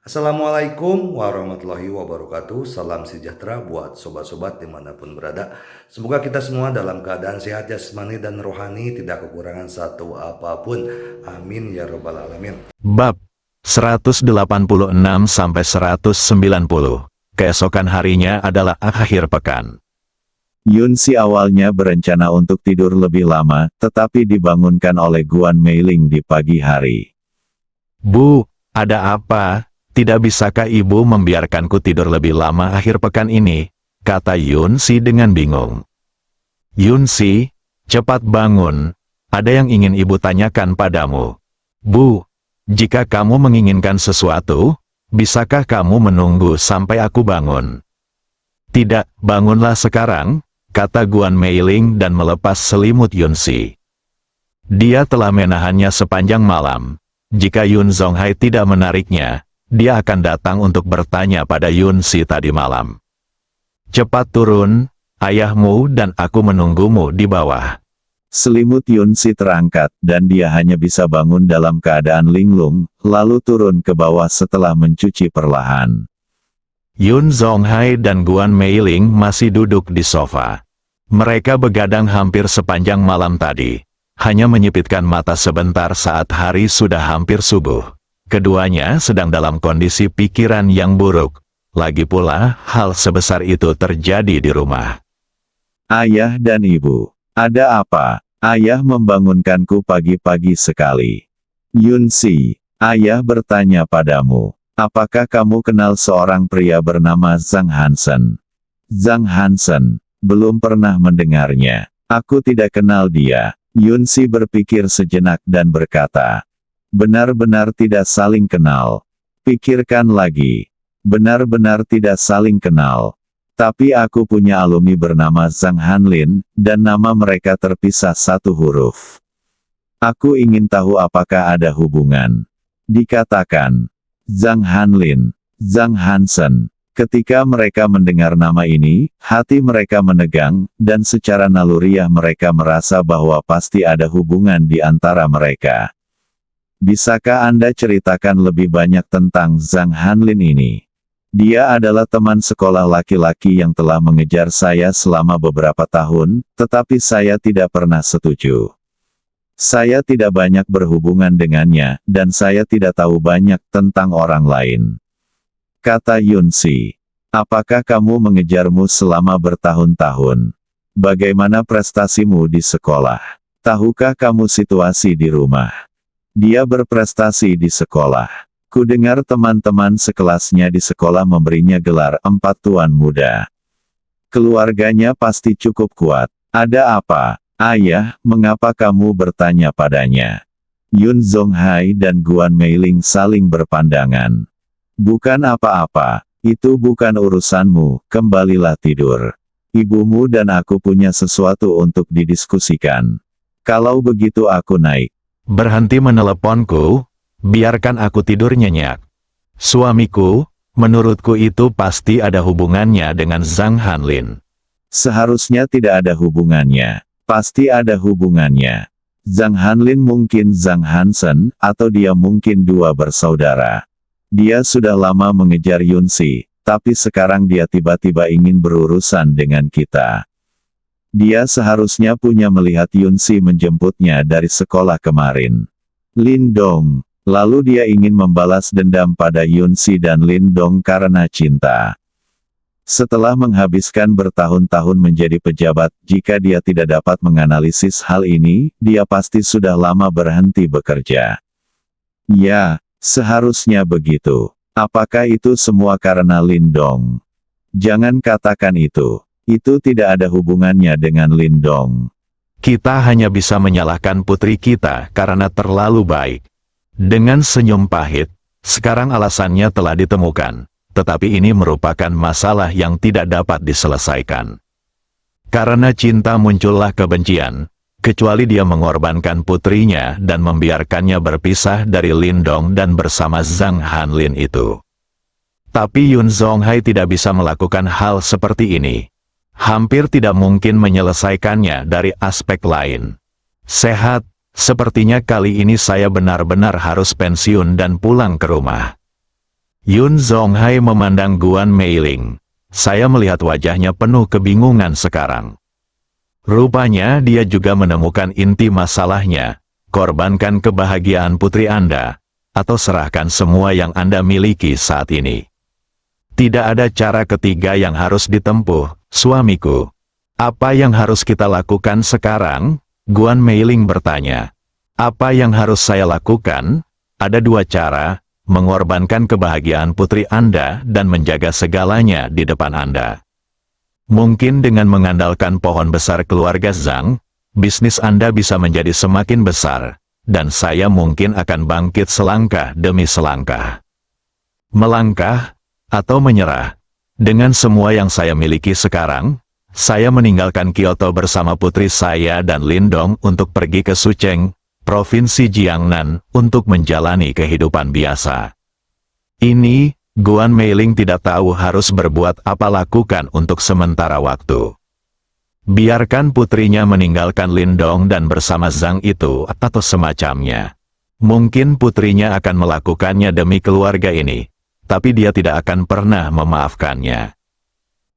Assalamualaikum warahmatullahi wabarakatuh. Salam sejahtera buat sobat-sobat dimanapun berada. Semoga kita semua dalam keadaan sehat jasmani dan rohani, tidak kekurangan satu apapun. Amin ya robbal alamin. Bab 186-190. Keesokan harinya adalah akhir pekan. Yunsi awalnya berencana untuk tidur lebih lama, tetapi dibangunkan oleh Guan Meiling di pagi hari. Bu, ada apa? Tidak bisakah ibu membiarkanku tidur lebih lama akhir pekan ini? Kata Yunsi dengan bingung. Yunsi, cepat bangun. Ada yang ingin ibu tanyakan padamu. Bu, jika kamu menginginkan sesuatu, bisakah kamu menunggu sampai aku bangun? Tidak, bangunlah sekarang, kata Guan Meiling dan melepas selimut Yunsi. Dia telah menahannya sepanjang malam. Jika Yun Zonghai tidak menariknya, dia akan datang untuk bertanya pada Yunsi tadi malam. Cepat turun, ayahmu dan aku menunggumu di bawah. Selimut Yunsi terangkat, dan dia hanya bisa bangun dalam keadaan linglung, lalu turun ke bawah setelah mencuci perlahan. Yun Zonghai dan Guan Meiling masih duduk di sofa. Mereka begadang hampir sepanjang malam tadi. Hanya menyipitkan mata sebentar saat hari sudah hampir subuh. Keduanya sedang dalam kondisi pikiran yang buruk. Lagi pula, hal sebesar itu terjadi di rumah. Ayah dan ibu, ada apa? Ayah membangunkanku pagi-pagi sekali. Yunsi, ayah bertanya padamu, apakah kamu kenal seorang pria bernama Zhang Hansen? Zhang Hansen, belum pernah mendengarnya. Aku tidak kenal dia. Yunsi berpikir sejenak dan berkata, benar-benar tidak saling kenal. Pikirkan lagi. Benar-benar tidak saling kenal. Tapi aku punya alumni bernama Zhang Hanlin, dan nama mereka terpisah satu huruf. Aku ingin tahu apakah ada hubungan. Dikatakan, Zhang Hanlin, Zhang Hansen. Ketika mereka mendengar nama ini, hati mereka menegang, dan secara naluriah mereka merasa bahwa pasti ada hubungan di antara mereka. Bisakah Anda ceritakan lebih banyak tentang Zhang Hanlin ini? Dia adalah teman sekolah laki-laki yang telah mengejar saya selama beberapa tahun, tetapi saya tidak pernah setuju. Saya tidak banyak berhubungan dengannya, dan saya tidak tahu banyak tentang orang lain. Kata Yunsi, apakah kamu mengejarmu selama bertahun-tahun? Bagaimana prestasimu di sekolah? Tahukah kamu situasi di rumah? Dia berprestasi di sekolah. Ku dengar teman-teman sekelasnya di sekolah memberinya gelar 4 tuan muda. Keluarganya pasti cukup kuat. Ada apa? Ayah, mengapa kamu bertanya padanya? Yun Zonghai dan Guan Meiling saling berpandangan. Bukan apa-apa, itu bukan urusanmu, kembalilah tidur. Ibumu dan aku punya sesuatu untuk didiskusikan. Kalau begitu aku naik. Berhenti meneleponku, biarkan aku tidur nyenyak. Suamiku, menurutku itu pasti ada hubungannya dengan Zhang Hanlin. Seharusnya tidak ada hubungannya. Pasti ada hubungannya. Zhang Hanlin mungkin Zhang Hansen, atau dia mungkin dua bersaudara. Dia sudah lama mengejar Yunsi, tapi sekarang dia tiba-tiba ingin berurusan dengan kita. Dia seharusnya punya melihat Yunsi menjemputnya dari sekolah kemarin. Lin Dong, lalu dia ingin membalas dendam pada Yunsi dan Lin Dong karena cinta. Setelah menghabiskan bertahun-tahun menjadi pejabat, jika dia tidak dapat menganalisis hal ini, dia pasti sudah lama berhenti bekerja. Ya, seharusnya begitu. Apakah itu semua karena Lin Dong? Jangan katakan itu. Itu tidak ada hubungannya dengan Lin Dong. Kita hanya bisa menyalahkan putri kita karena terlalu baik. Dengan senyum pahit, sekarang alasannya telah ditemukan. Tetapi ini merupakan masalah yang tidak dapat diselesaikan. Karena cinta muncullah kebencian, kecuali dia mengorbankan putrinya dan membiarkannya berpisah dari Lin Dong dan bersama Zhang Hanlin itu. Tapi Yun Zonghai tidak bisa melakukan hal seperti ini. Hampir tidak mungkin menyelesaikannya dari aspek lain. Sehat, sepertinya kali ini saya benar-benar harus pensiun dan pulang ke rumah. Yun Zonghai memandang Guan Meiling. Saya melihat wajahnya penuh kebingungan sekarang. Rupanya dia juga menemukan inti masalahnya. Korbankan kebahagiaan putri Anda, atau serahkan semua yang Anda miliki saat ini. Tidak ada cara ketiga yang harus ditempuh, suamiku. Apa yang harus kita lakukan sekarang? Guan Meiling bertanya. Apa yang harus saya lakukan? Ada dua cara, mengorbankan kebahagiaan putri Anda dan menjaga segalanya di depan Anda. Mungkin dengan mengandalkan pohon besar keluarga Zhang, bisnis Anda bisa menjadi semakin besar, dan saya mungkin akan bangkit selangkah demi selangkah. Melangkah, atau menyerah. Dengan semua yang saya miliki sekarang, saya meninggalkan Kyoto bersama putri saya dan Lindong untuk pergi ke Sucheng, Provinsi Jiangnan, untuk menjalani kehidupan biasa. Ini, Guan Meiling tidak tahu harus berbuat apa lakukan untuk sementara waktu. Biarkan putrinya meninggalkan Lindong dan bersama Zhang itu atau semacamnya. Mungkin putrinya akan melakukannya demi keluarga ini, tapi dia tidak akan pernah memaafkannya.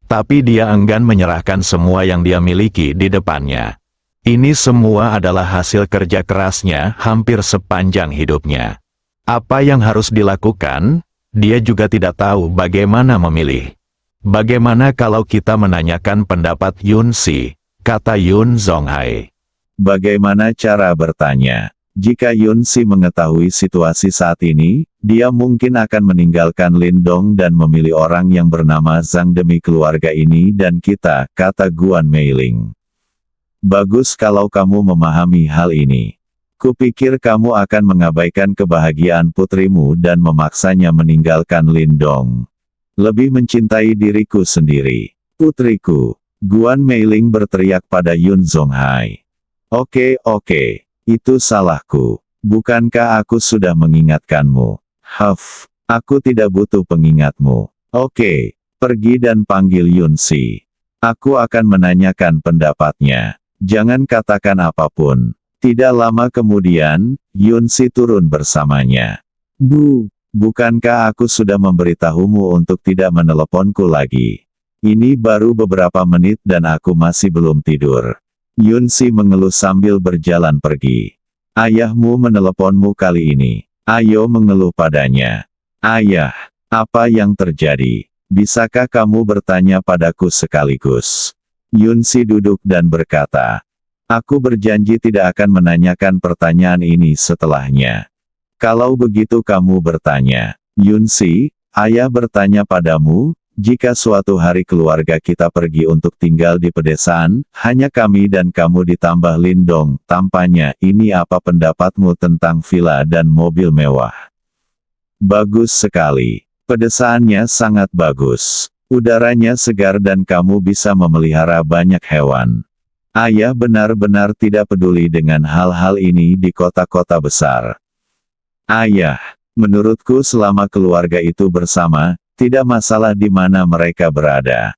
Tapi dia enggan menyerahkan semua yang dia miliki di depannya. Ini semua adalah hasil kerja kerasnya hampir sepanjang hidupnya. Apa yang harus dilakukan? Dia juga tidak tahu bagaimana memilih. Bagaimana kalau kita menanyakan pendapat Yun Si, kata Yun Zonghai. Bagaimana cara bertanya? Jika Yun Si mengetahui situasi saat ini, dia mungkin akan meninggalkan Lindong dan memilih orang yang bernama Zhang demi keluarga ini dan kita, kata Guan Meiling. Bagus kalau kamu memahami hal ini. Kupikir kamu akan mengabaikan kebahagiaan putrimu dan memaksanya meninggalkan Lindong. Lebih mencintai diriku sendiri. Putriku. Guan Meiling berteriak pada Yun Zonghai. Oke, itu salahku. Bukankah aku sudah mengingatkanmu? Huff, aku tidak butuh pengingatmu. Oke, pergi dan panggil Yun Si. Aku akan menanyakan pendapatnya. Jangan katakan apapun. Tidak lama kemudian, Yun Si turun bersamanya. Bukankah aku sudah memberitahumu untuk tidak meneleponku lagi? Ini baru beberapa menit dan aku masih belum tidur. Yun Si mengeluh sambil berjalan pergi. Ayahmu meneleponmu kali ini. Ayo mengeluh padanya. Ayah, apa yang terjadi? Bisakah kamu bertanya padaku sekaligus? Yun Si duduk dan berkata. Aku berjanji tidak akan menanyakan pertanyaan ini setelahnya. Kalau begitu kamu bertanya, Yun Si, ayah bertanya padamu, jika suatu hari keluarga kita pergi untuk tinggal di pedesaan, hanya kami dan kamu ditambah Lindong, tampaknya ini apa pendapatmu tentang villa dan mobil mewah? Bagus sekali. Pedesaannya sangat bagus. Udaranya segar dan kamu bisa memelihara banyak hewan. Ayah benar-benar tidak peduli dengan hal-hal ini di kota-kota besar. Ayah, menurutku selama keluarga itu bersama, tidak masalah di mana mereka berada.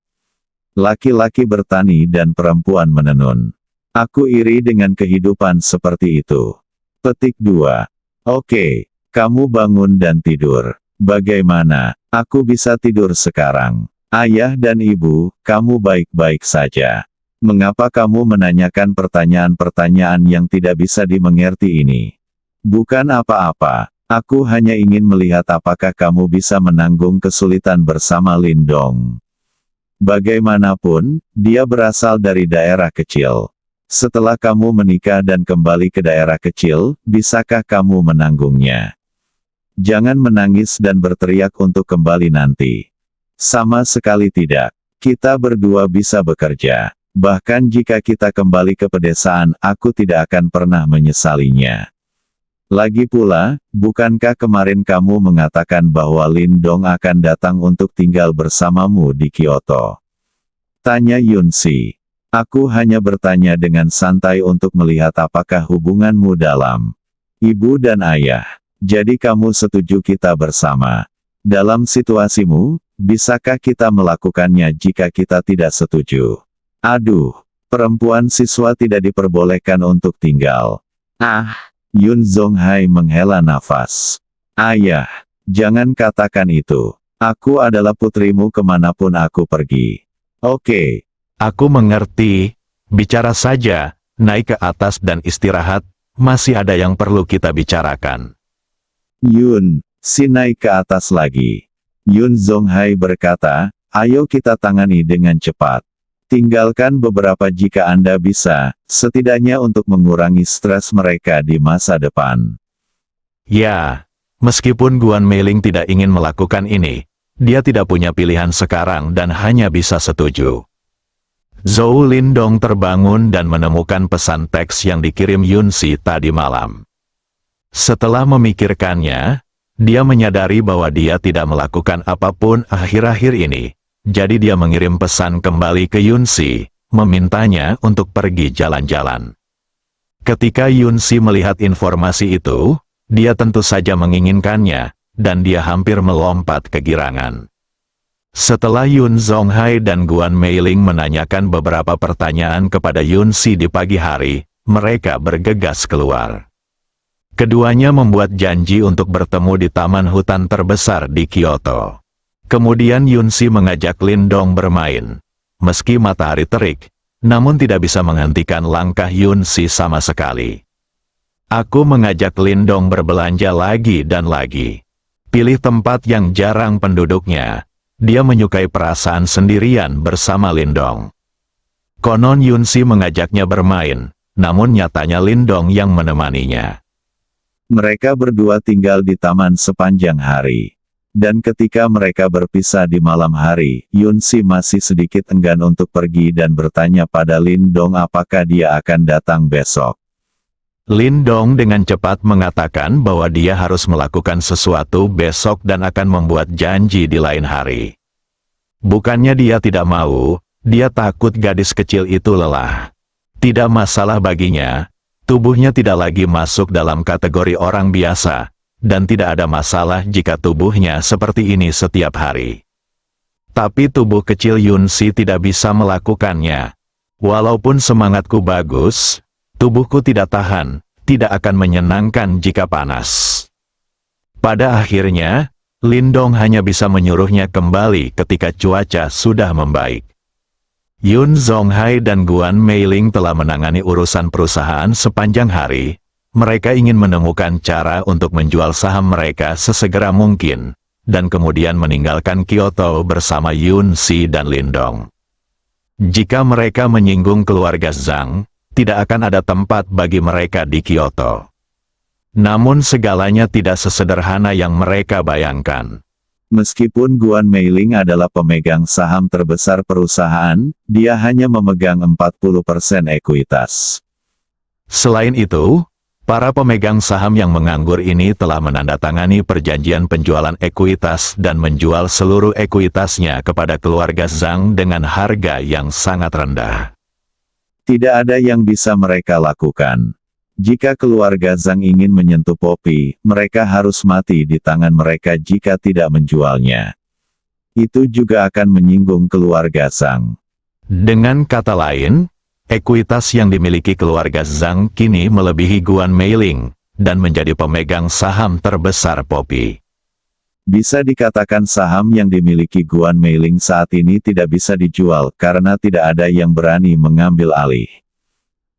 Laki-laki bertani dan perempuan menenun. Aku iri dengan kehidupan seperti itu. Petik 2. Oke, kamu bangun dan tidur. Bagaimana? Aku bisa tidur sekarang. Ayah dan ibu, kamu baik-baik saja. Mengapa kamu menanyakan pertanyaan-pertanyaan yang tidak bisa dimengerti ini? Bukan apa-apa, aku hanya ingin melihat apakah kamu bisa menanggung kesulitan bersama Lindong. Bagaimanapun, dia berasal dari daerah kecil. Setelah kamu menikah dan kembali ke daerah kecil, bisakah kamu menanggungnya? Jangan menangis dan berteriak untuk kembali nanti. Sama sekali tidak. Kita berdua bisa bekerja. Bahkan jika kita kembali ke pedesaan, aku tidak akan pernah menyesalinya. Lagi pula, bukankah kemarin kamu mengatakan bahwa Lindong akan datang untuk tinggal bersamamu di Kyoto? Tanya Yun Si. Aku hanya bertanya dengan santai untuk melihat apakah hubunganmu dalam ibu dan ayah. Jadi kamu setuju kita bersama. Dalam situasimu, bisakah kita melakukannya jika kita tidak setuju? Aduh, perempuan siswa tidak diperbolehkan untuk tinggal. Yun Zonghai menghela nafas. Ayah, Jangan katakan itu. Aku adalah putrimu kemanapun aku pergi. Oke. Aku mengerti. Bicara saja, naik ke atas dan istirahat. Masih ada yang perlu kita bicarakan. Yun, si naik ke atas lagi. Yun Zonghai berkata, ayo kita tangani dengan cepat. Tinggalkan beberapa jika Anda bisa, setidaknya untuk mengurangi stres mereka di masa depan. Ya, meskipun Guan Meiling tidak ingin melakukan ini, dia tidak punya pilihan sekarang dan hanya bisa setuju. Zhou Lindong terbangun dan menemukan pesan teks yang dikirim Yunsi tadi malam. Setelah memikirkannya, dia menyadari bahwa dia tidak melakukan apapun akhir-akhir ini, jadi dia mengirim pesan kembali ke Yunsi, memintanya untuk pergi jalan-jalan. Ketika Yunsi melihat informasi itu, dia tentu saja menginginkannya, dan dia hampir melompat kegirangan. Setelah Yun Zonghai dan Guan Meiling menanyakan beberapa pertanyaan kepada Yunsi di pagi hari, mereka bergegas keluar. Keduanya membuat janji untuk bertemu di taman hutan terbesar di Kyoto. Kemudian Yunsi mengajak Lindong bermain. Meski matahari terik, namun tidak bisa menghentikan langkah Yunsi sama sekali. Aku mengajak Lindong berbelanja lagi dan lagi. Pilih tempat yang jarang penduduknya. Dia menyukai perasaan sendirian bersama Lindong. Konon Yunsi mengajaknya bermain, namun nyatanya Lindong yang menemaninya. Mereka berdua tinggal di taman sepanjang hari. Dan ketika mereka berpisah di malam hari, Yunsi masih sedikit enggan untuk pergi dan bertanya pada Lindong apakah dia akan datang besok. Lindong dengan cepat mengatakan bahwa dia harus melakukan sesuatu besok dan akan membuat janji di lain hari. Bukannya dia tidak mau, dia takut gadis kecil itu lelah. Tidak masalah baginya, tubuhnya tidak lagi masuk dalam kategori orang biasa, dan tidak ada masalah jika tubuhnya seperti ini setiap hari. Tapi tubuh kecil Yunsi tidak bisa melakukannya. Walaupun semangatku bagus, tubuhku tidak tahan, tidak akan menyenangkan jika panas. Pada akhirnya, Lindong hanya bisa menyuruhnya kembali ketika cuaca sudah membaik. Yun Zonghai dan Guan Meiling telah menangani urusan perusahaan sepanjang hari. Mereka ingin menemukan cara untuk menjual saham mereka sesegera mungkin, dan kemudian meninggalkan Kyoto bersama Yunsi dan Lindong. Jika mereka menyinggung keluarga Zhang, tidak akan ada tempat bagi mereka di Kyoto. Namun segalanya tidak sesederhana yang mereka bayangkan. Meskipun Guan Meiling adalah pemegang saham terbesar perusahaan, dia hanya memegang 40% ekuitas. Selain itu, para pemegang saham yang menganggur ini telah menandatangani perjanjian penjualan ekuitas dan menjual seluruh ekuitasnya kepada keluarga Zhang dengan harga yang sangat rendah. Tidak ada yang bisa mereka lakukan. Jika keluarga Zhang ingin menyentuh Poppy, mereka harus mati di tangan mereka jika tidak menjualnya. Itu juga akan menyinggung keluarga Zhang. Dengan kata lain, ekuitas yang dimiliki keluarga Zhang kini melebihi Guan Meiling, dan menjadi pemegang saham terbesar Poppy. Bisa dikatakan saham yang dimiliki Guan Meiling saat ini tidak bisa dijual karena tidak ada yang berani mengambil alih.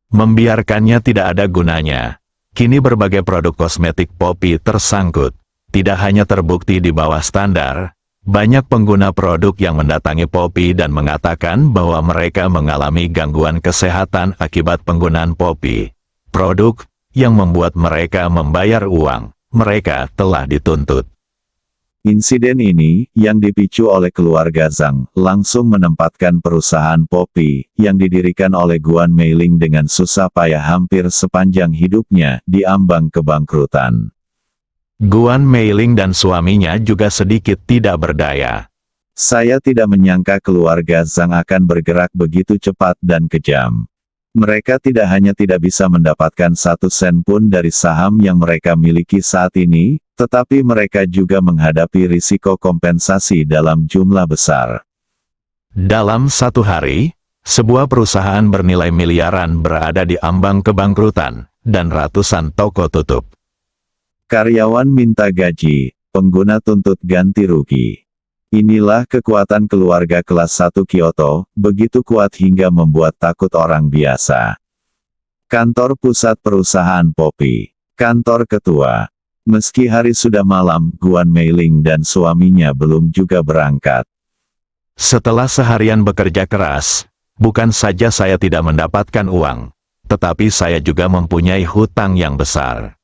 Membiarkannya tidak ada gunanya. Kini berbagai produk kosmetik Poppy tersangkut. Tidak hanya terbukti di bawah standar, banyak pengguna produk yang mendatangi Poppy dan mengatakan bahwa mereka mengalami gangguan kesehatan akibat penggunaan Poppy. Produk yang membuat mereka membayar uang, mereka telah dituntut. Insiden ini, yang dipicu oleh keluarga Zhang, langsung menempatkan perusahaan Poppy, yang didirikan oleh Guan Meiling dengan susah payah hampir sepanjang hidupnya, di ambang kebangkrutan. Guan Meiling dan suaminya juga sedikit tidak berdaya. Saya tidak menyangka keluarga Zhang akan bergerak begitu cepat dan kejam. Mereka tidak hanya tidak bisa mendapatkan 1 sen pun dari saham yang mereka miliki saat ini, tetapi mereka juga menghadapi risiko kompensasi dalam jumlah besar. Dalam satu hari, sebuah perusahaan bernilai miliaran berada di ambang kebangkrutan, dan ratusan toko tutup. Karyawan minta gaji, pengguna tuntut ganti rugi. Inilah kekuatan keluarga kelas 1 Kyoto, begitu kuat hingga membuat takut orang biasa. Kantor pusat perusahaan Poppy. Kantor ketua. Meski hari sudah malam, Guan Meiling dan suaminya belum juga berangkat. Setelah seharian bekerja keras, bukan saja saya tidak mendapatkan uang, tetapi saya juga mempunyai hutang yang besar.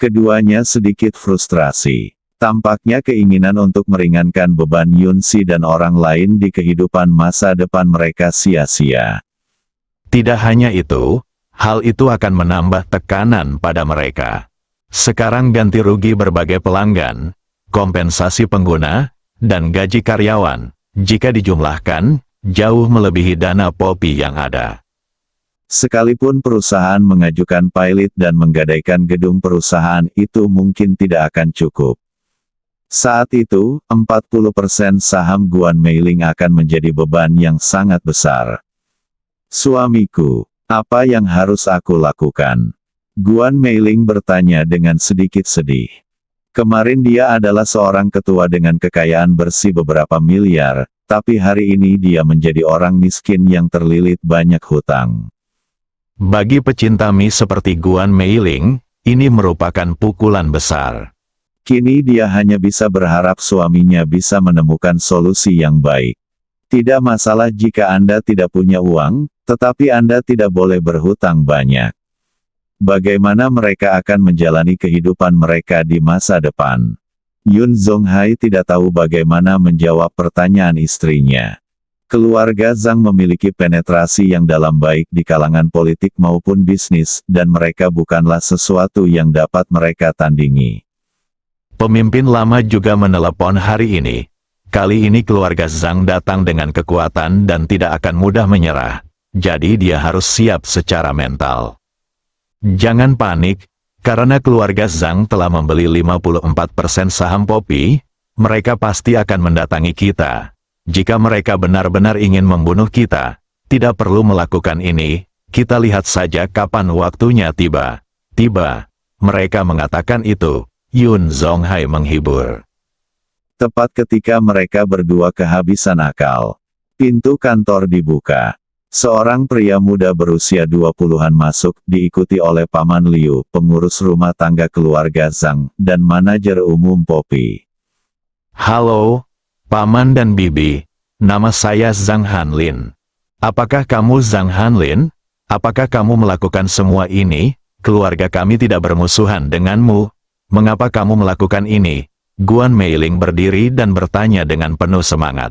Keduanya sedikit frustrasi. Tampaknya keinginan untuk meringankan beban Yunsi dan orang lain di kehidupan masa depan mereka sia-sia. Tidak hanya itu, hal itu akan menambah tekanan pada mereka. Sekarang ganti rugi berbagai pelanggan, kompensasi pengguna, dan gaji karyawan, jika dijumlahkan, jauh melebihi dana Poppy yang ada. Sekalipun perusahaan mengajukan pilot dan menggadaikan gedung perusahaan itu mungkin tidak akan cukup. Saat itu, 40% saham Guan Meiling akan menjadi beban yang sangat besar. Suamiku, apa yang harus aku lakukan? Guan Meiling bertanya dengan sedikit sedih. Kemarin dia adalah seorang ketua dengan kekayaan bersih beberapa miliar, tapi hari ini dia menjadi orang miskin yang terlilit banyak hutang. Bagi pecinta mie seperti Guan Meiling, ini merupakan pukulan besar. Kini dia hanya bisa berharap suaminya bisa menemukan solusi yang baik. Tidak masalah jika Anda tidak punya uang, tetapi Anda tidak boleh berhutang banyak. Bagaimana mereka akan menjalani kehidupan mereka di masa depan? Yun Zonghai tidak tahu bagaimana menjawab pertanyaan istrinya. Keluarga Zhang memiliki penetrasi yang dalam baik di kalangan politik maupun bisnis, dan mereka bukanlah sesuatu yang dapat mereka tandingi. Pemimpin lama juga menelepon hari ini. Kali ini keluarga Zhang datang dengan kekuatan dan tidak akan mudah menyerah. Jadi dia harus siap secara mental. Jangan panik, karena keluarga Zhang telah membeli 54% saham Poppy, mereka pasti akan mendatangi kita. Jika mereka benar-benar ingin membunuh kita, tidak perlu melakukan ini, kita lihat saja kapan waktunya tiba. Tiba, mereka mengatakan itu, Yun Zonghai menghibur. Tepat ketika mereka berdua kehabisan akal, pintu kantor dibuka. Seorang pria muda berusia 20-an masuk, diikuti oleh Paman Liu, pengurus rumah tangga keluarga Zhang, dan manajer umum Poppy. Halo, Paman dan Bibi, nama saya Zhang Hanlin. Apakah kamu Zhang Hanlin? Apakah kamu melakukan semua ini? Keluarga kami tidak bermusuhan denganmu. Mengapa kamu melakukan ini? Guan Meiling berdiri dan bertanya dengan penuh semangat.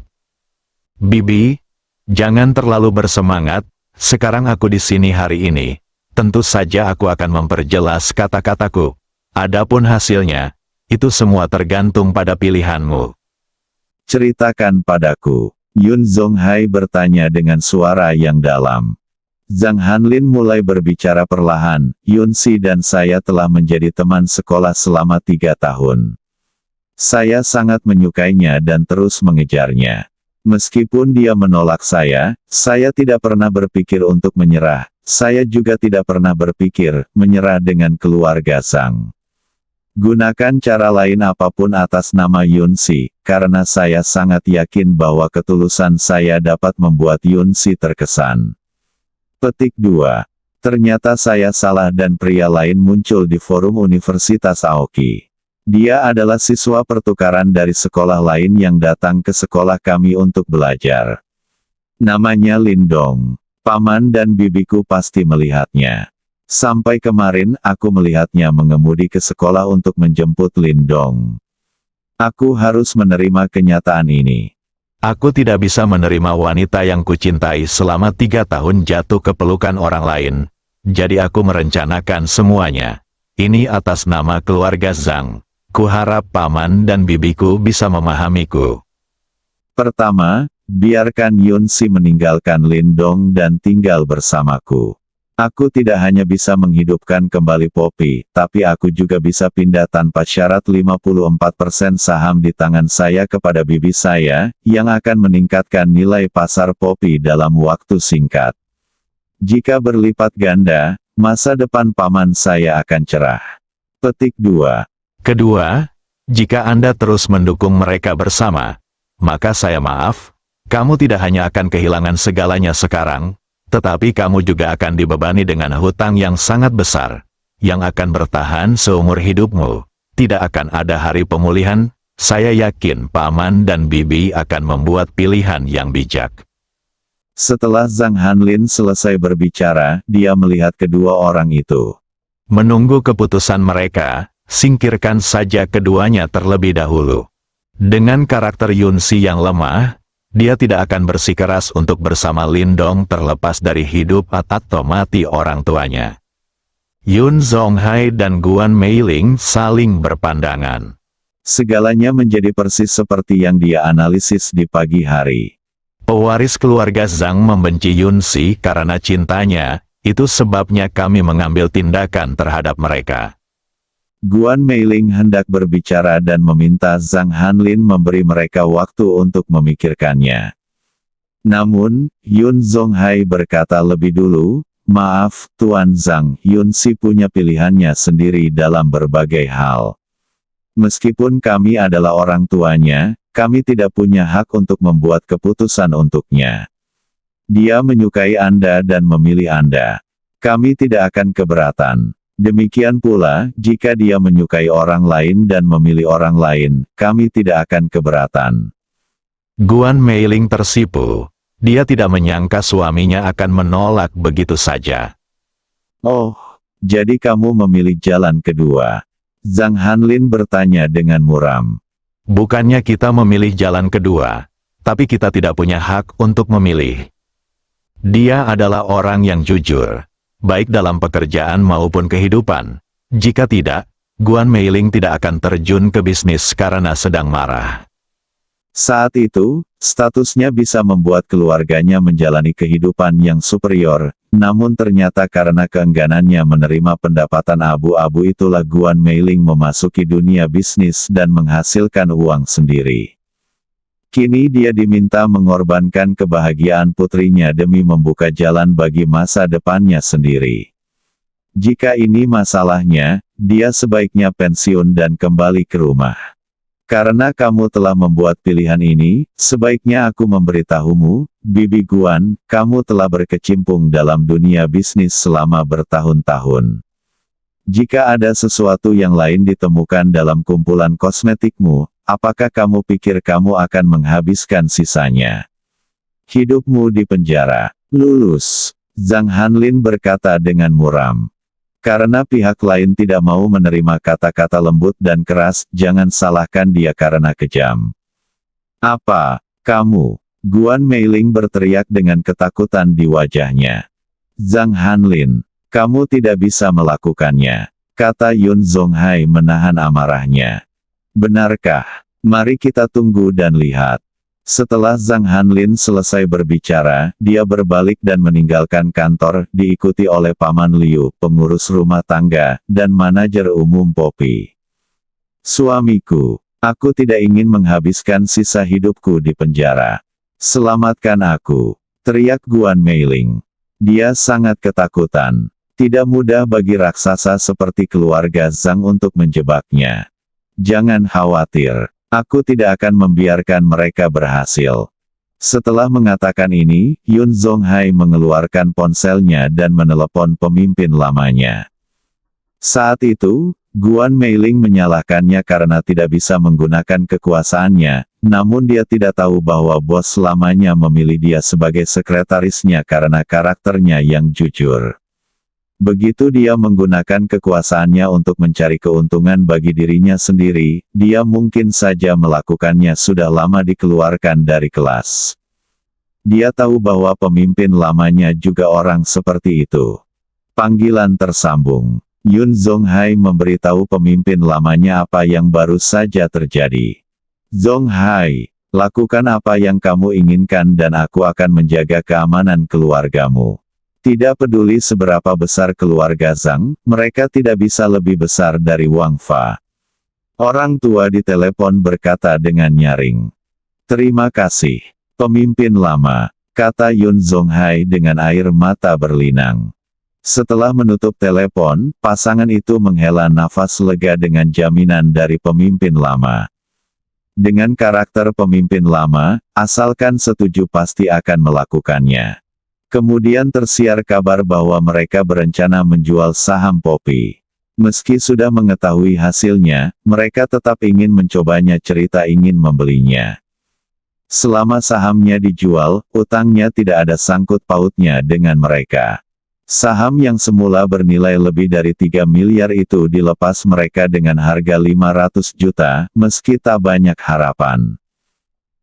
Bibi, jangan terlalu bersemangat, sekarang aku di sini hari ini. Tentu saja aku akan memperjelas kata-kataku. Adapun hasilnya, itu semua tergantung pada pilihanmu. Ceritakan padaku. Yun Zonghai bertanya dengan suara yang dalam. Zhang Hanlin mulai berbicara perlahan. Yunsi dan saya telah menjadi teman sekolah selama 3 tahun. Saya sangat menyukainya dan terus mengejarnya. Meskipun dia menolak saya tidak pernah berpikir untuk menyerah. Saya juga tidak pernah berpikir menyerah dengan keluarga Zhang. Gunakan cara lain apapun atas nama Yunsi, karena saya sangat yakin bahwa ketulusan saya dapat membuat Yunsi terkesan. Petik 2. Ternyata saya salah dan pria lain muncul di forum Universitas Aoki. Dia adalah siswa pertukaran dari sekolah lain yang datang ke sekolah kami untuk belajar. Namanya Lindong. Paman dan bibiku pasti melihatnya. Sampai kemarin aku melihatnya mengemudi ke sekolah untuk menjemput Lindong. Aku harus menerima kenyataan ini. Aku tidak bisa menerima wanita yang kucintai selama 3 tahun jatuh ke pelukan orang lain. Jadi aku merencanakan semuanya. Ini atas nama keluarga Zhang. Kuharap paman dan bibiku bisa memahamiku. Pertama, biarkan Yunsi meninggalkan Lindong dan tinggal bersamaku. Aku tidak hanya bisa menghidupkan kembali Poppy, tapi aku juga bisa pindah tanpa syarat 54% saham di tangan saya kepada bibi saya, yang akan meningkatkan nilai pasar Poppy dalam waktu singkat. Jika berlipat ganda, masa depan paman saya akan cerah. Petik 2. Kedua, Jika Anda terus mendukung mereka bersama, maka saya maaf, kamu tidak hanya akan kehilangan segalanya sekarang, tetapi kamu juga akan dibebani dengan hutang yang sangat besar, yang akan bertahan seumur hidupmu. Tidak akan ada hari pemulihan. Saya yakin Paman dan Bibi akan membuat pilihan yang bijak. Setelah Zhang Hanlin selesai berbicara, dia melihat kedua orang itu. Menunggu keputusan mereka, singkirkan saja keduanya terlebih dahulu. Dengan karakter Yunsi yang lemah, dia tidak akan bersikeras untuk bersama Lindong terlepas dari hidup atau mati orang tuanya. Yun Zonghai dan Guan Meiling saling berpandangan. Segalanya menjadi persis seperti yang dia analisis di pagi hari. Pewaris keluarga Zhang membenci Yunsi karena cintanya, itu sebabnya kami mengambil tindakan terhadap mereka. Guan Meiling hendak berbicara dan meminta Zhang Hanlin memberi mereka waktu untuk memikirkannya. Namun, Yun Zonghai berkata lebih dulu, "Maaf, Tuan Zhang, Yunsi punya pilihannya sendiri dalam berbagai hal. Meskipun kami adalah orang tuanya, kami tidak punya hak untuk membuat keputusan untuknya. Dia menyukai Anda dan memilih Anda. Kami tidak akan keberatan. Demikian pula, jika dia menyukai orang lain dan memilih orang lain, kami tidak akan keberatan." Guan Meiling tersipu. Dia tidak menyangka suaminya akan menolak begitu saja. "Oh, jadi kamu memilih jalan kedua?" Zhang Hanlin bertanya dengan muram. Bukannya kita memilih jalan kedua, tapi kita tidak punya hak untuk memilih. Dia adalah orang yang jujur, baik dalam pekerjaan maupun kehidupan. Jika tidak, Guan Meiling tidak akan terjun ke bisnis karena sedang marah. Saat itu, statusnya bisa membuat keluarganya menjalani kehidupan yang superior, namun ternyata karena keengganannya menerima pendapatan abu-abu itulah Guan Meiling memasuki dunia bisnis dan menghasilkan uang sendiri. Kini dia diminta mengorbankan kebahagiaan putrinya demi membuka jalan bagi masa depannya sendiri. Jika ini masalahnya, dia sebaiknya pensiun dan kembali ke rumah. Karena kamu telah membuat pilihan ini, sebaiknya aku memberitahumu, Bibi Guan, kamu telah berkecimpung dalam dunia bisnis selama bertahun-tahun. Jika ada sesuatu yang lain ditemukan dalam kumpulan kosmetikmu, apakah kamu pikir kamu akan menghabiskan sisanya? Hidupmu di penjara. Lulus. Zhang Hanlin berkata dengan muram. Karena pihak lain tidak mau menerima kata-kata lembut dan keras, jangan salahkan dia karena kejam. Apa, kamu? Guan Meiling berteriak dengan ketakutan di wajahnya. Zhang Hanlin, kamu tidak bisa melakukannya, kata Yun Zonghai menahan amarahnya. Benarkah? Mari kita tunggu dan lihat. Setelah Zhang Hanlin selesai berbicara, dia berbalik dan meninggalkan kantor, diikuti oleh Paman Liu, pengurus rumah tangga, dan manajer umum Poppy. Suamiku, aku tidak ingin menghabiskan sisa hidupku di penjara. Selamatkan aku, teriak Guan Meiling. Dia sangat ketakutan. Tidak mudah bagi raksasa seperti keluarga Zhang untuk menjebaknya. Jangan khawatir. Aku tidak akan membiarkan mereka berhasil. Setelah mengatakan ini, Yun Zonghai mengeluarkan ponselnya dan menelepon pemimpin lamanya. Saat itu, Guan Meiling menyalahkannya karena tidak bisa menggunakan kekuasaannya, namun dia tidak tahu bahwa bos lamanya memilih dia sebagai sekretarisnya karena karakternya yang jujur. Begitu dia menggunakan kekuasaannya untuk mencari keuntungan bagi dirinya sendiri, dia mungkin saja melakukannya sudah lama dikeluarkan dari kelas. Dia tahu bahwa pemimpin lamanya juga orang seperti itu. Panggilan tersambung. Yun Zonghai memberitahu pemimpin lamanya apa yang baru saja terjadi. Zonghai, lakukan apa yang kamu inginkan dan aku akan menjaga keamanan keluargamu. Tidak peduli seberapa besar keluarga Zhang, mereka tidak bisa lebih besar dari Wang Fa. Orang tua di telepon berkata dengan nyaring. Terima kasih, pemimpin lama, kata Yun Zonghai dengan air mata berlinang. Setelah menutup telepon, pasangan itu menghela nafas lega dengan jaminan dari pemimpin lama. Dengan karakter pemimpin lama, asalkan setuju pasti akan melakukannya. Kemudian tersiar kabar bahwa mereka berencana menjual saham Poppy. Meski sudah mengetahui hasilnya, mereka tetap ingin mencobanya, cerita ingin membelinya. Selama sahamnya dijual, utangnya tidak ada sangkut pautnya dengan mereka. Saham yang semula bernilai lebih dari 3 miliar itu dilepas mereka dengan harga 500 juta, meski tak banyak harapan.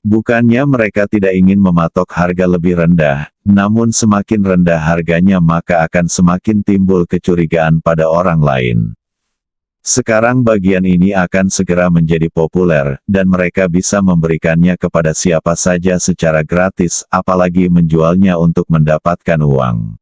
Bukannya mereka tidak ingin mematok harga lebih rendah, namun semakin rendah harganya maka akan semakin timbul kecurigaan pada orang lain. Sekarang bagian ini akan segera menjadi populer, dan mereka bisa memberikannya kepada siapa saja secara gratis, apalagi menjualnya untuk mendapatkan uang.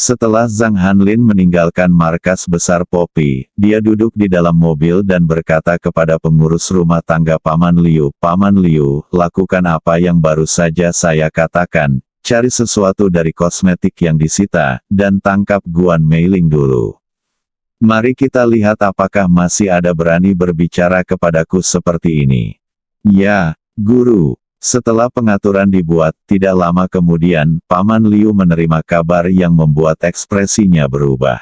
Setelah Zhang Hanlin meninggalkan markas besar Poppy, dia duduk di dalam mobil dan berkata kepada pengurus rumah tangga Paman Liu, "Paman Liu, lakukan apa yang baru saja saya katakan, cari sesuatu dari kosmetik yang disita, dan tangkap Guan Meiling dulu. Mari kita lihat apakah masih ada berani berbicara kepadaku seperti ini." "Ya, Guru." Setelah pengaturan dibuat, tidak lama kemudian, Paman Liu menerima kabar yang membuat ekspresinya berubah.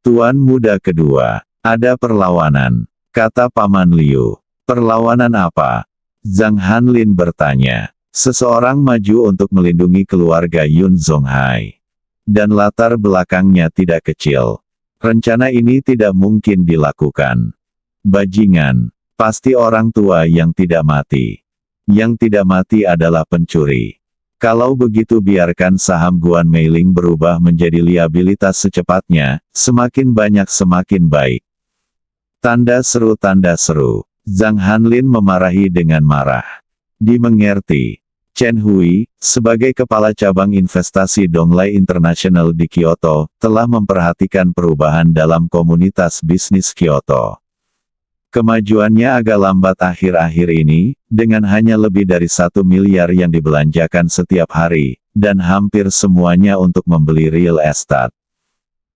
"Tuan muda kedua, ada perlawanan," kata Paman Liu. "Perlawanan apa?" Zhang Hanlin bertanya. "Seseorang maju untuk melindungi keluarga Yun Zonghai. Dan latar belakangnya tidak kecil. Rencana ini tidak mungkin dilakukan. Bajingan, pasti orang tua yang tidak mati. Yang tidak mati adalah pencuri. Kalau begitu biarkan saham Guan Meiling berubah menjadi liabilitas secepatnya, semakin banyak semakin baik." Tanda seru tanda seru. Zhang Hanlin memarahi dengan marah. "Dimengerti." Chen Hui, sebagai kepala cabang investasi Donglai International di Kyoto, telah memperhatikan perubahan dalam komunitas bisnis Kyoto. Kemajuannya agak lambat akhir-akhir ini, dengan hanya lebih dari 1 miliar yang dibelanjakan setiap hari, dan hampir semuanya untuk membeli real estate.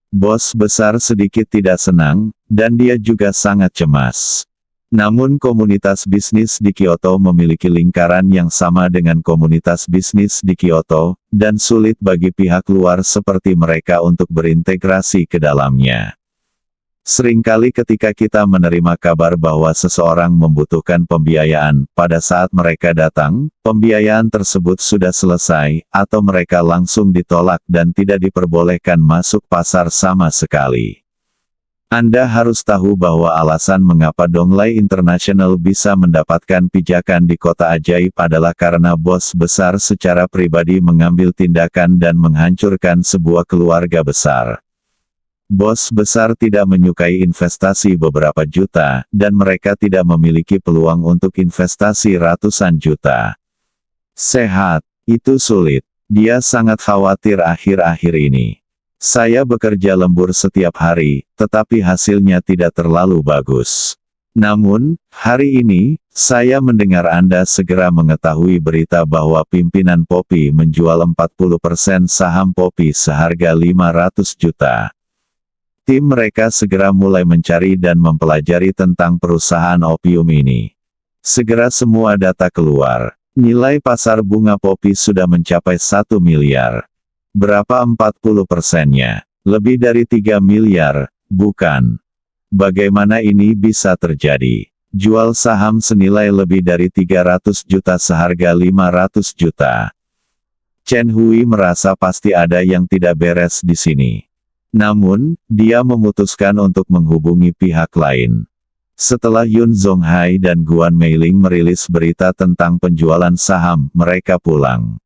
Bos besar sedikit tidak senang, dan dia juga sangat cemas. Namun komunitas bisnis di Kyoto memiliki lingkaran yang sama dengan komunitas bisnis di Kyoto, dan sulit bagi pihak luar seperti mereka untuk berintegrasi ke dalamnya. Seringkali ketika kita menerima kabar bahwa seseorang membutuhkan pembiayaan, pada saat mereka datang, pembiayaan tersebut sudah selesai, atau mereka langsung ditolak dan tidak diperbolehkan masuk pasar sama sekali. Anda harus tahu bahwa alasan mengapa Donglai International bisa mendapatkan pijakan di kota ajaib adalah karena bos besar secara pribadi mengambil tindakan dan menghancurkan sebuah keluarga besar. Bos besar tidak menyukai investasi beberapa juta, dan mereka tidak memiliki peluang untuk investasi ratusan juta. Sehat, itu sulit. Dia sangat khawatir akhir-akhir ini. "Saya bekerja lembur setiap hari, tetapi hasilnya tidak terlalu bagus. Namun, hari ini, saya mendengar Anda segera mengetahui berita bahwa pimpinan Poppy menjual 40% saham Poppy seharga 500 juta. Tim mereka segera mulai mencari dan mempelajari tentang perusahaan opium ini. Segera semua data keluar. Nilai pasar bunga Poppy sudah mencapai 1 miliar. Berapa 40%-nya? Lebih dari 3 miliar, bukan? Bagaimana ini bisa terjadi? Jual saham senilai lebih dari 300 juta seharga 500 juta. Chen Hui merasa pasti ada yang tidak beres di sini. Namun, dia memutuskan untuk menghubungi pihak lain. Setelah Yun Zonghai dan Guan Meiling merilis berita tentang penjualan saham, mereka pulang.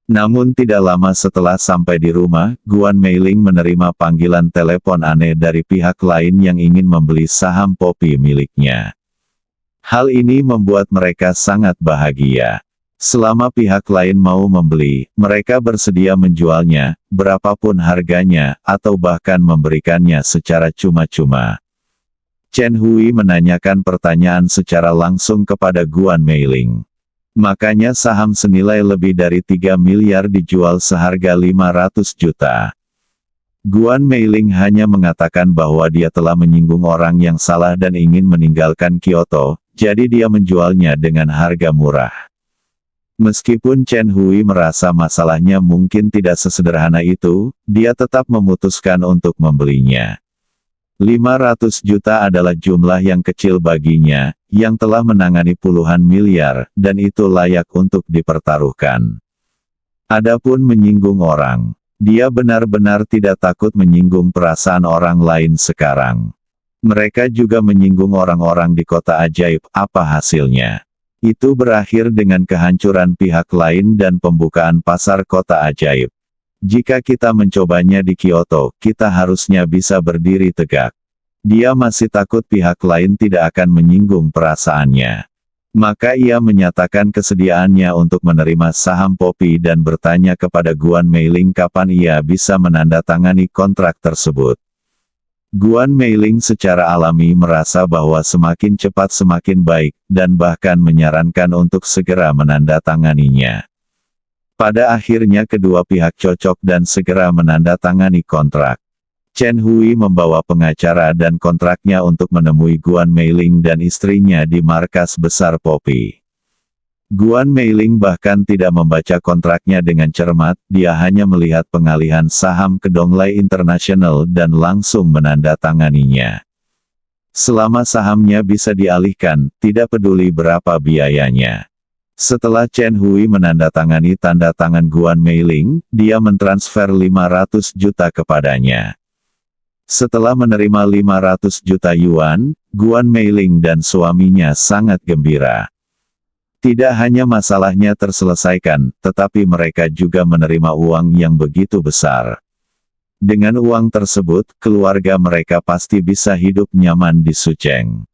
Namun tidak lama setelah sampai di rumah, Guan Meiling menerima panggilan telepon aneh dari pihak lain yang ingin membeli saham Poppy miliknya. Hal ini membuat mereka sangat bahagia. Selama pihak lain mau membeli, mereka bersedia menjualnya, berapapun harganya, atau bahkan memberikannya secara cuma-cuma. Chen Hui menanyakan pertanyaan secara langsung kepada Guan Meiling. Makanya saham senilai lebih dari 3 miliar dijual seharga 500 juta. Guan Meiling hanya mengatakan bahwa dia telah menyinggung orang yang salah dan ingin meninggalkan Kyoto, jadi dia menjualnya dengan harga murah. Meskipun Chen Hui merasa masalahnya mungkin tidak sesederhana itu, dia tetap memutuskan untuk membelinya. 500 juta adalah jumlah yang kecil baginya, yang telah menangani puluhan miliar, dan itu layak untuk dipertaruhkan. Adapun menyinggung orang, dia benar-benar tidak takut menyinggung perasaan orang lain sekarang. Mereka juga menyinggung orang-orang di kota ajaib, apa hasilnya? Itu berakhir dengan kehancuran pihak lain dan pembukaan pasar kota ajaib. Jika kita mencobanya di Kyoto, kita harusnya bisa berdiri tegak. Dia masih takut pihak lain tidak akan menyinggung perasaannya. Maka ia menyatakan kesediaannya untuk menerima saham Poppy dan bertanya kepada Guan Meiling kapan ia bisa menandatangani kontrak tersebut. Guan Meiling secara alami merasa bahwa semakin cepat semakin baik, dan bahkan menyarankan untuk segera menandatanganinya. Pada akhirnya kedua pihak cocok dan segera menandatangani kontrak. Chen Hui membawa pengacara dan kontraknya untuk menemui Guan Meiling dan istrinya di markas besar Poppy. Guan Meiling bahkan tidak membaca kontraknya dengan cermat, dia hanya melihat pengalihan saham ke Donglai International dan langsung menandatanganinya. Selama sahamnya bisa dialihkan, tidak peduli berapa biayanya. Setelah Chen Hui menandatangani tanda tangan Guan Meiling, dia mentransfer 500 juta kepadanya. Setelah menerima 500 juta yuan, Guan Meiling dan suaminya sangat gembira. Tidak hanya masalahnya terselesaikan, tetapi mereka juga menerima uang yang begitu besar. Dengan uang tersebut, keluarga mereka pasti bisa hidup nyaman di Sucheng.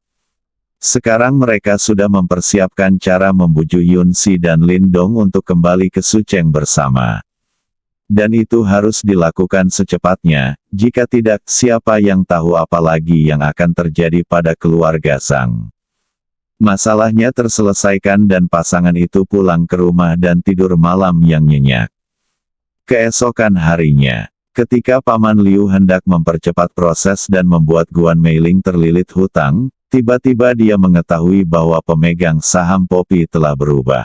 Sekarang mereka sudah mempersiapkan cara membujuk Yun Si dan Lin Dong untuk kembali ke Sucheng bersama. Dan itu harus dilakukan secepatnya, jika tidak, siapa yang tahu apa lagi yang akan terjadi pada keluarga Zhang. Masalahnya terselesaikan dan pasangan itu pulang ke rumah dan tidur malam yang nyenyak. Keesokan harinya, ketika Paman Liu hendak mempercepat proses dan membuat Guan Meiling terlilit hutang, tiba-tiba dia mengetahui bahwa pemegang saham Poppy telah berubah.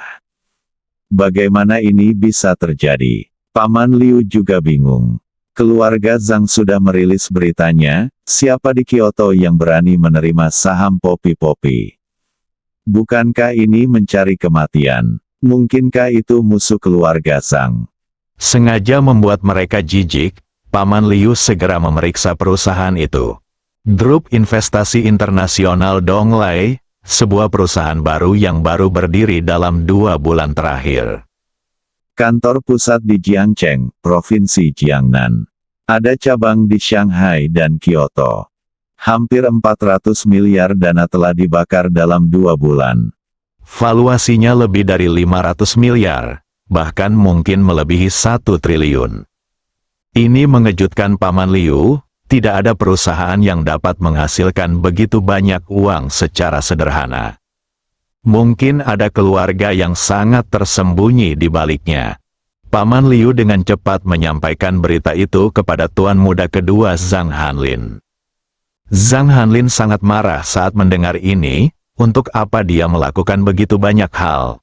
Bagaimana ini bisa terjadi? Paman Liu juga bingung. Keluarga Zhang sudah merilis beritanya, siapa di Kyoto yang berani menerima saham Poppy? Bukankah ini mencari kematian? Mungkinkah itu musuh keluarga Zhang? Sengaja membuat mereka jijik, Paman Liu segera memeriksa perusahaan itu. Grup Investasi Internasional Donglai, sebuah perusahaan baru yang baru berdiri dalam 2 bulan terakhir. Kantor pusat di Jiangcheng, Provinsi Jiangnan. Ada cabang di Shanghai dan Kyoto. Hampir 400 miliar dana telah dibakar dalam 2 bulan. Valuasinya lebih dari 500 miliar, bahkan mungkin melebihi 1 triliun. Ini mengejutkan Paman Liu, tidak ada perusahaan yang dapat menghasilkan begitu banyak uang secara sederhana. Mungkin ada keluarga yang sangat tersembunyi di baliknya. Paman Liu dengan cepat menyampaikan berita itu kepada tuan muda kedua Zhang Hanlin. Zhang Hanlin sangat marah saat mendengar ini, untuk apa dia melakukan begitu banyak hal.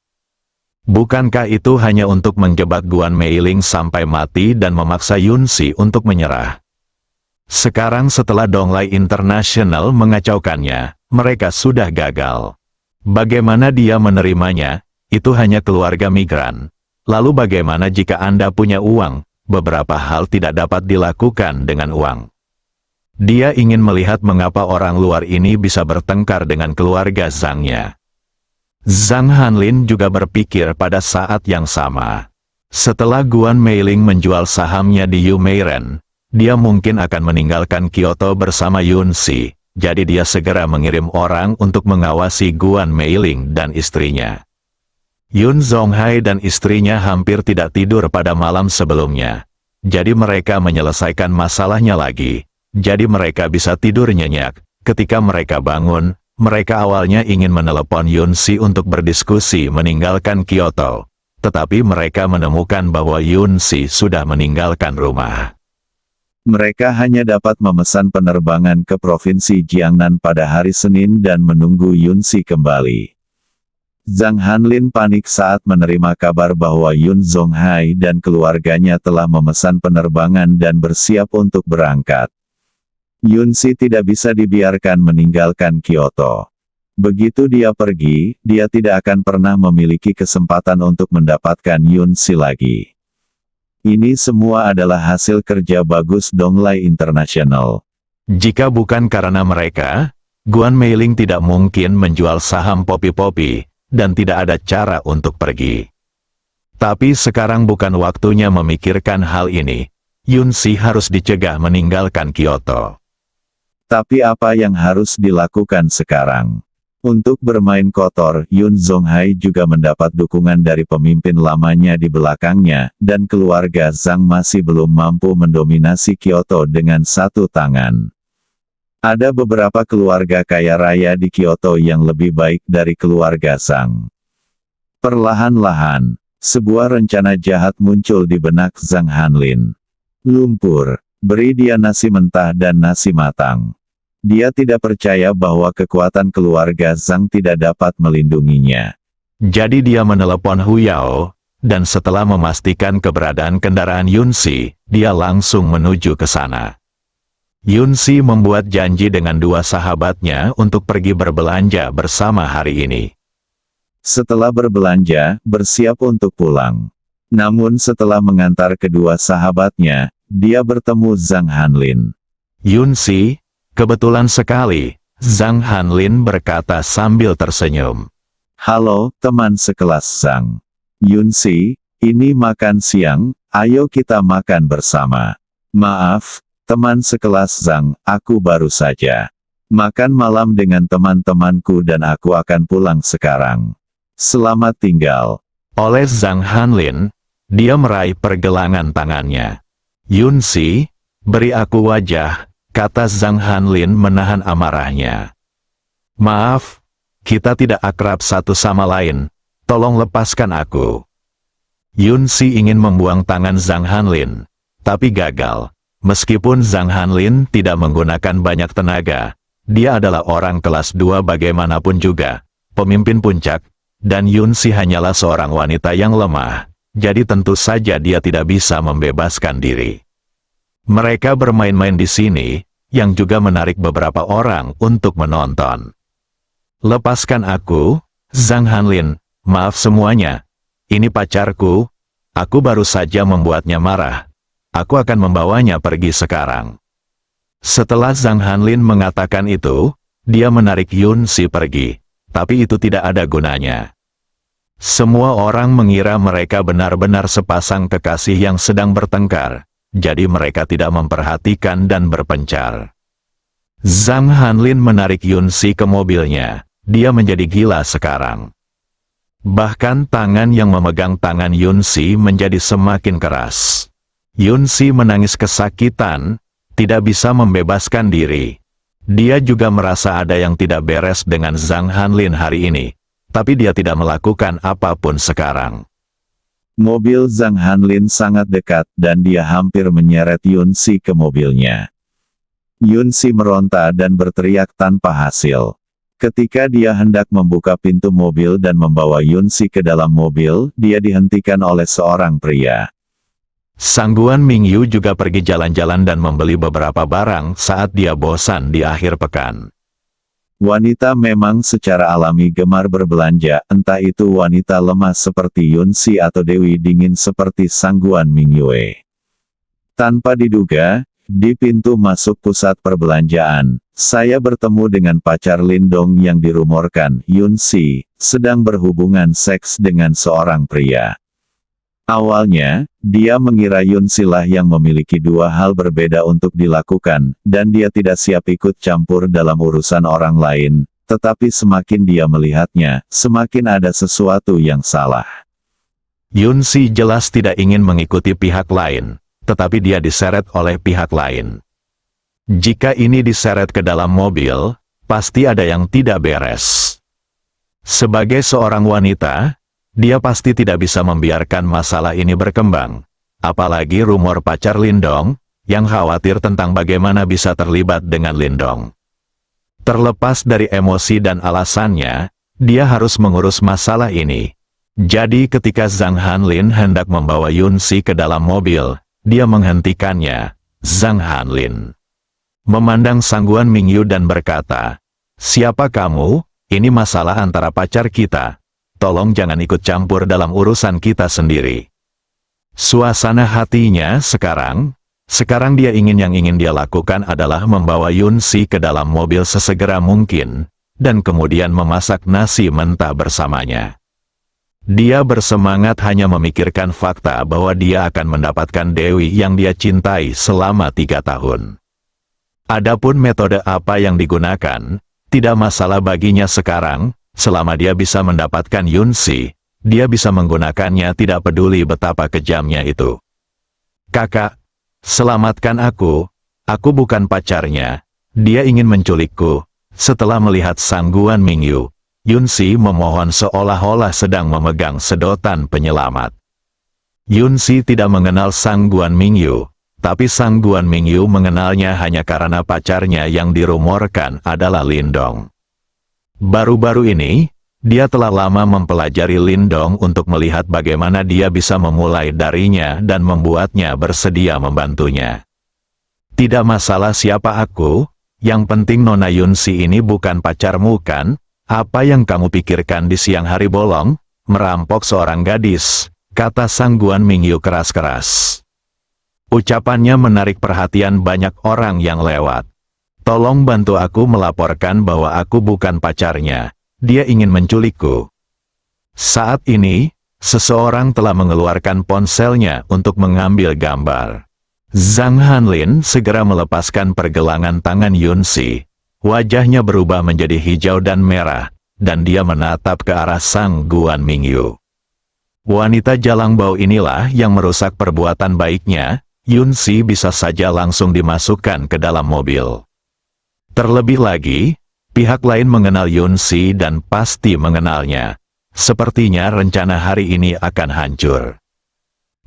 Bukankah itu hanya untuk menjebak Guan Meiling sampai mati dan memaksa Yun Si untuk menyerah? Sekarang setelah Donglai International mengacaukannya, mereka sudah gagal. Bagaimana dia menerimanya? Itu hanya keluarga migran. Lalu bagaimana jika Anda punya uang? Beberapa hal tidak dapat dilakukan dengan uang. Dia ingin melihat mengapa orang luar ini bisa bertengkar dengan keluarga Zhang-nya. Zhang Hanlin juga berpikir pada saat yang sama. Setelah Guan Meiling menjual sahamnya di Yumeiren, dia mungkin akan meninggalkan Kyoto bersama Yun Si. Jadi dia segera mengirim orang untuk mengawasi Guan Meiling dan istrinya. Yun Zonghai dan istrinya hampir tidak tidur pada malam sebelumnya. Jadi mereka menyelesaikan masalahnya lagi. Jadi mereka bisa tidur nyenyak. Ketika mereka bangun, mereka awalnya ingin menelepon Yun Si untuk berdiskusi meninggalkan Kyoto. Tetapi mereka menemukan bahwa Yun Si sudah meninggalkan rumah. Mereka hanya dapat memesan penerbangan ke Provinsi Jiangnan pada hari Senin dan menunggu Yunsi kembali. Zhang Hanlin panik saat menerima kabar bahwa Yun Zonghai dan keluarganya telah memesan penerbangan dan bersiap untuk berangkat. Yunsi tidak bisa dibiarkan meninggalkan Kyoto. Begitu dia pergi, dia tidak akan pernah memiliki kesempatan untuk mendapatkan Yunsi lagi. Ini semua adalah hasil kerja bagus Donglai International. Jika bukan karena mereka, Guan Meiling tidak mungkin menjual saham Poppy, dan tidak ada cara untuk pergi. Tapi sekarang bukan waktunya memikirkan hal ini. Yunsi harus dicegah meninggalkan Kyoto. Tapi apa yang harus dilakukan sekarang? Untuk bermain kotor, Yun Zonghai juga mendapat dukungan dari pemimpin lamanya di belakangnya, dan keluarga Zhang masih belum mampu mendominasi Kyoto dengan satu tangan. Ada beberapa keluarga kaya raya di Kyoto yang lebih baik dari keluarga Zhang. Perlahan-lahan, sebuah rencana jahat muncul di benak Zhang Hanlin. Lumpur, beri dia nasi mentah dan nasi matang. Dia tidak percaya bahwa kekuatan keluarga Zhang tidak dapat melindunginya. Jadi dia menelepon Hu Yao, dan setelah memastikan keberadaan kendaraan Yunsi, dia langsung menuju ke sana. Yunsi membuat janji dengan dua sahabatnya untuk pergi berbelanja bersama hari ini. Setelah berbelanja, bersiap untuk pulang. Namun setelah mengantar kedua sahabatnya, dia bertemu Zhang Hanlin. Yunsi, kebetulan sekali, Zhang Hanlin berkata sambil tersenyum. Halo, teman sekelas Zhang. Yunsi, ini makan siang, ayo kita makan bersama. Maaf, teman sekelas Zhang, aku baru saja makan malam dengan teman-temanku dan aku akan pulang sekarang. Selamat tinggal. Oleh Zhang Hanlin, dia meraih pergelangan tangannya. Yunsi, beri aku wajah, kata Zhang Hanlin menahan amarahnya. Maaf, kita tidak akrab satu sama lain, tolong lepaskan aku. Yunsi ingin membuang tangan Zhang Hanlin, tapi gagal. Meskipun Zhang Hanlin tidak menggunakan banyak tenaga, dia adalah orang kelas 2 bagaimanapun juga, pemimpin puncak, dan Yunsi hanyalah seorang wanita yang lemah, jadi tentu saja dia tidak bisa membebaskan diri. Mereka bermain-main di sini, yang juga menarik beberapa orang untuk menonton. Lepaskan aku, Zhang Hanlin, maaf semuanya. Ini pacarku, aku baru saja membuatnya marah. Aku akan membawanya pergi sekarang. Setelah Zhang Hanlin mengatakan itu, dia menarik Yunsi pergi, tapi itu tidak ada gunanya. Semua orang mengira mereka benar-benar sepasang kekasih yang sedang bertengkar. Jadi mereka tidak memperhatikan dan berpencar. Zhang Hanlin menarik Yunsi ke mobilnya. Dia menjadi gila sekarang. Bahkan tangan yang memegang tangan Yunsi menjadi semakin keras. Yunsi menangis kesakitan, tidak bisa membebaskan diri. Dia juga merasa ada yang tidak beres dengan Zhang Hanlin hari ini, tapi dia tidak melakukan apapun sekarang. Mobil Zhang Hanlin sangat dekat dan dia hampir menyeret Yunsi ke mobilnya. Yunsi meronta dan berteriak tanpa hasil. Ketika dia hendak membuka pintu mobil dan membawa Yunsi ke dalam mobil, dia dihentikan oleh seorang pria. Sang Guan Mingyu juga pergi jalan-jalan dan membeli beberapa barang saat dia bosan di akhir pekan. Wanita memang secara alami gemar berbelanja, entah itu wanita lemah seperti Yunsi atau Dewi dingin seperti Sang Guan Mingyue. Tanpa diduga, di pintu masuk pusat perbelanjaan, saya bertemu dengan pacar Lindong yang dirumorkan, Yunsi, sedang berhubungan seks dengan seorang pria. Awalnya, dia mengira Yunsi lah yang memiliki dua hal berbeda untuk dilakukan, dan dia tidak siap ikut campur dalam urusan orang lain, tetapi semakin dia melihatnya, semakin ada sesuatu yang salah. Yunsi jelas tidak ingin mengikuti pihak lain, tetapi dia diseret oleh pihak lain. Jika ini diseret ke dalam mobil, pasti ada yang tidak beres. Sebagai seorang wanita, dia pasti tidak bisa membiarkan masalah ini berkembang. Apalagi rumor pacar Lindong, yang khawatir tentang bagaimana bisa terlibat dengan Lindong. Terlepas dari emosi dan alasannya, dia harus mengurus masalah ini. Jadi ketika Zhang Hanlin hendak membawa Yunxi ke dalam mobil, dia menghentikannya. Zhang Hanlin memandang Sangguan Mingyu dan berkata, "Siapa kamu? Ini masalah antara pacar kita. Tolong jangan ikut campur dalam urusan kita sendiri." Suasana hatinya sekarang dia ingin dia lakukan adalah membawa Yunxi ke dalam mobil sesegera mungkin, dan kemudian memasak nasi mentah bersamanya. Dia bersemangat hanya memikirkan fakta bahwa dia akan mendapatkan Dewi yang dia cintai selama 3 tahun. Adapun metode apa yang digunakan, tidak masalah baginya sekarang, selama dia bisa mendapatkan Yunxi, dia bisa menggunakannya tidak peduli betapa kejamnya itu. "Kakak, selamatkan aku bukan pacarnya, dia ingin menculikku." Setelah melihat Sangguan Mingyu, Yunxi memohon seolah-olah sedang memegang sedotan penyelamat. Yunxi tidak mengenal Sangguan Mingyu, tapi Sangguan Mingyu mengenalnya hanya karena pacarnya yang dirumorkan adalah Lindong. Baru-baru ini, dia telah lama mempelajari Lindong untuk melihat bagaimana dia bisa memulai darinya dan membuatnya bersedia membantunya. "Tidak masalah siapa aku, yang penting Nona Yunxi ini bukan pacarmu kan? Apa yang kamu pikirkan di siang hari bolong? Merampok seorang gadis," kata Sangguan Mingyu keras-keras. Ucapannya menarik perhatian banyak orang yang lewat. "Tolong bantu aku melaporkan bahwa aku bukan pacarnya. Dia ingin menculikku." Saat ini, seseorang telah mengeluarkan ponselnya untuk mengambil gambar. Zhang Hanlin segera melepaskan pergelangan tangan Yunxi. Wajahnya berubah menjadi hijau dan merah, dan dia menatap ke arah Sangguan Mingyu. Wanita jalang bau inilah yang merusak perbuatan baiknya. Yunxi bisa saja langsung dimasukkan ke dalam mobil. Terlebih lagi, pihak lain mengenal Yunxi dan pasti mengenalnya. Sepertinya rencana hari ini akan hancur.